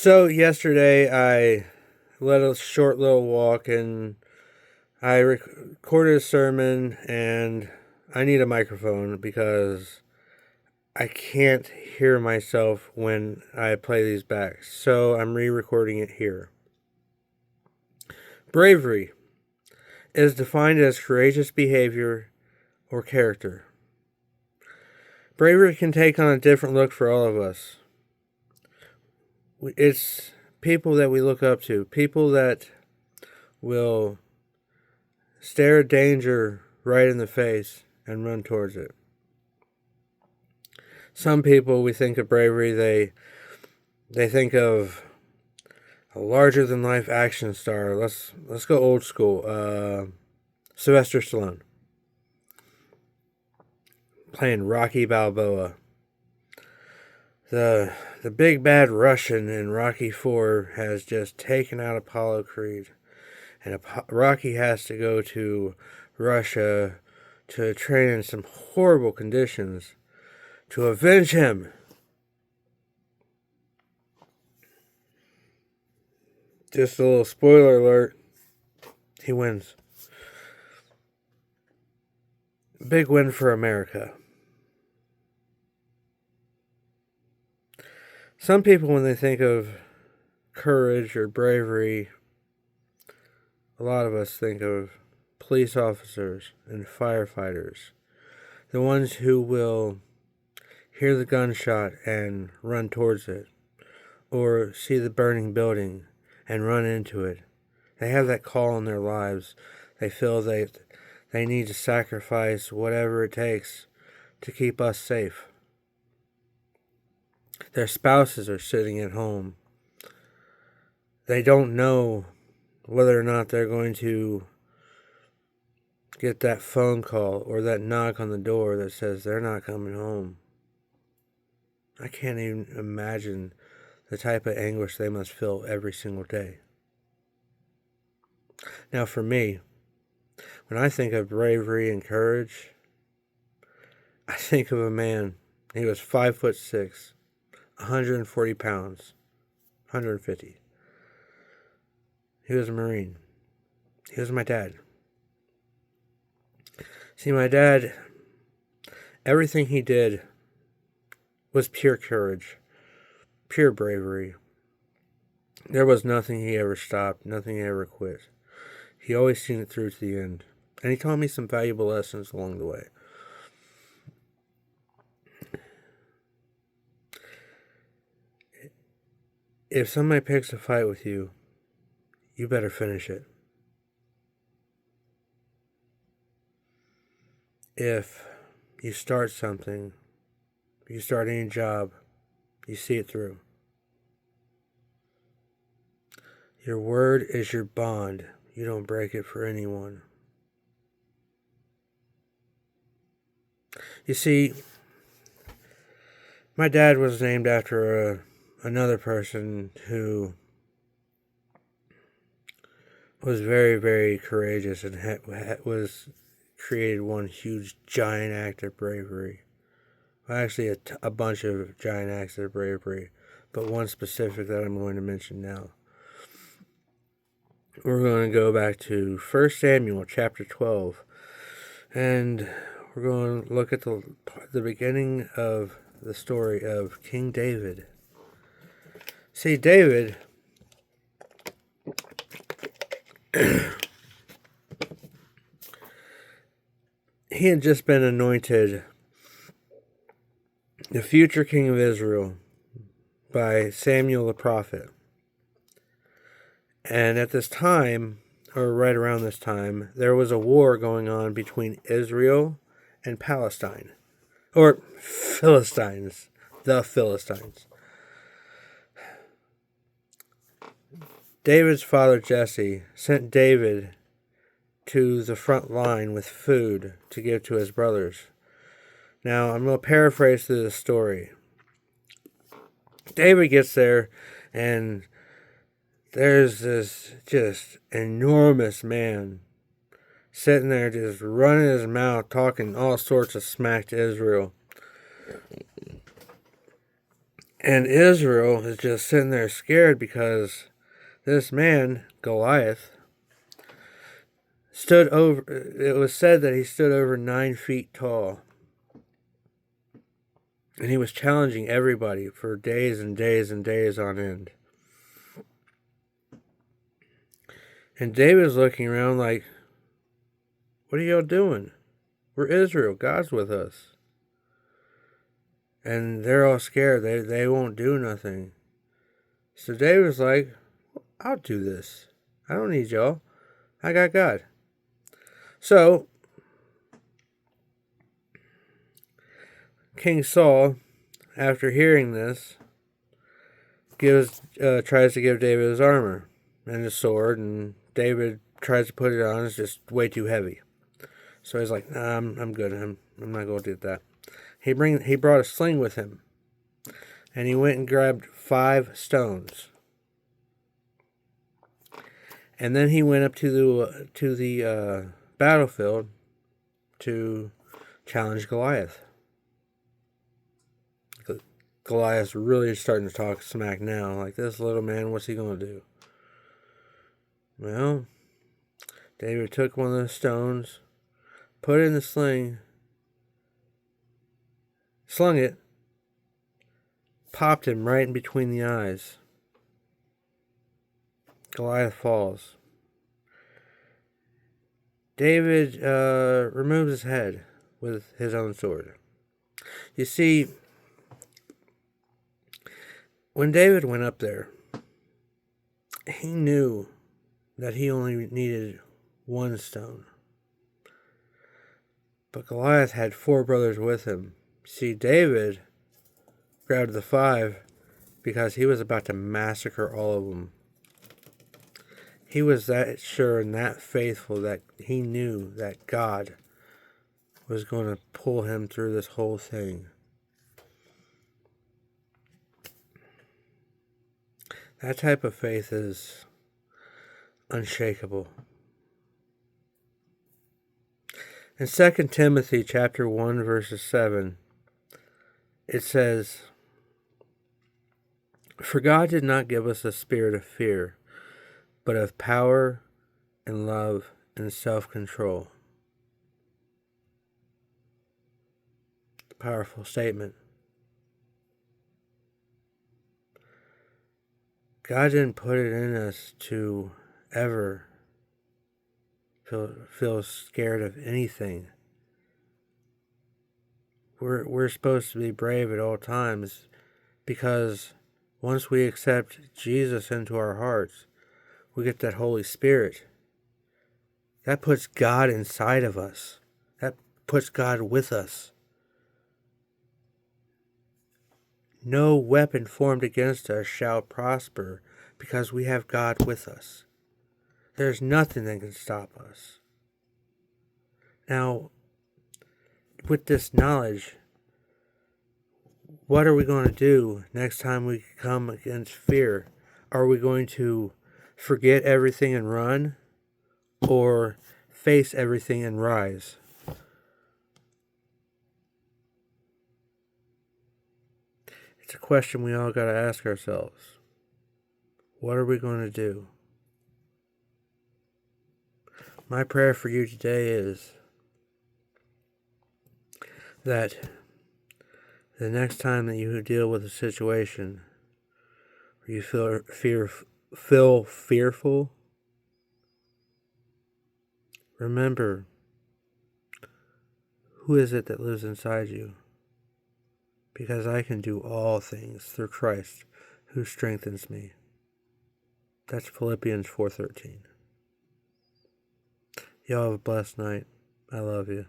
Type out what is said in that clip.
So yesterday I led a short little walk and I recorded a sermon, and I need a microphone because I can't hear myself when I play these back. So I'm re-recording it here. Bravery is defined as courageous behavior or character. Bravery can take on a different look for all of us. It's people that we look up to, people that will stare danger right in the face and run towards it. Some people, we think of bravery, they think of a larger than life action star. Let's go old school. Sylvester Stallone playing Rocky Balboa. The big bad Russian in Rocky 4 has just taken out Apollo Creed, and Rocky has to go to Russia to train in some horrible conditions to avenge him. Just a little spoiler alert, he wins. Big win for America. Some people, when they think of courage or bravery, a lot of us think of police officers and firefighters. The ones who will hear the gunshot and run towards it, or see the burning building and run into it. They have that call in their lives. They feel that they need to sacrifice whatever it takes to keep us safe. Their spouses are sitting at home. They don't know whether or not they're going to get that phone call or that knock on the door that says they're not coming home. I can't even imagine the type of anguish they must feel every single day. Now, for me, when I think of bravery and courage, I think of a man. He was 5'6", 140 pounds, 150. He was a Marine. He was my dad. See, my dad, everything he did was pure courage, pure bravery. There was nothing he ever stopped, nothing he ever quit. He always seen it through to the end. And he taught me some valuable lessons along the way. If somebody picks a fight with you, you better finish it. If you start something, you start any job, you see it through. Your word is your bond. You don't break it for anyone. You see, my dad was named after another person who was very, very courageous and was created one huge giant act of bravery. Well, actually, a bunch of giant acts of bravery, but one specific that I'm going to mention now. We're going to go back to 1 Samuel chapter 12, and we're going to look at the beginning of the story of King David. See, David, he had just been anointed the future king of Israel by Samuel the prophet. And at this time, or right around this time, there was a war going on between Israel and Palestine. Or Philistines. The Philistines. David's father Jesse sent David to the front line with food to give to his brothers. Now, I'm going to paraphrase through the story. David gets there, and there's this just enormous man sitting there just running his mouth, talking all sorts of smack to Israel. And Israel is just sitting there scared because this man, Goliath, stood over, it was said that he stood over 9 feet tall. And he was challenging everybody for days and days and days on end. And David's looking around like, what are y'all doing? We're Israel. God's with us. And they're all scared. They won't do nothing. So David's like, I'll do this. I don't need y'all. I got God. So King Saul, after hearing this, tries to give David his armor and his sword, and David tries to put it on. It's just way too heavy. So he's like, nah, I'm good. I'm not going to do that. He brought a sling with him, and he went and grabbed 5 stones. And then he went up to the battlefield to challenge Goliath. Goliath's really starting to talk smack now. Like, this little man, what's he going to do? Well, David took one of the stones, put it in the sling, slung it, popped him right in between the eyes. Goliath falls. David removes his head with his own sword. You see, when David went up there, he knew that he only needed 1 stone. But Goliath had 4 brothers with him. See, David grabbed the 5 because he was about to massacre all of them. He was that sure and that faithful that he knew that God was going to pull him through this whole thing. That type of faith is unshakable. In 2 Timothy chapter 1 verses 7, it says, "For God did not give us a spirit of fear, but of power and love and self-control." Powerful statement. God didn't put it in us to ever feel scared of anything. We're supposed to be brave at all times, because once we accept Jesus into our hearts, we get that Holy Spirit. That puts God inside of us. That puts God with us. No weapon formed against us shall prosper, because we have God with us. There's nothing that can stop us. Now, with this knowledge, what are we going to do next time we come against fear? Are we going to forget everything and run, or face everything and rise? It's a question we all got to ask ourselves. What are we going to do? My prayer for you today is that the next time that you deal with a situation where you feel fearful, remember, who is it that lives inside you? Because I can do all things through Christ who strengthens me. That's Philippians 4:13. Y'all have a blessed night. I love you.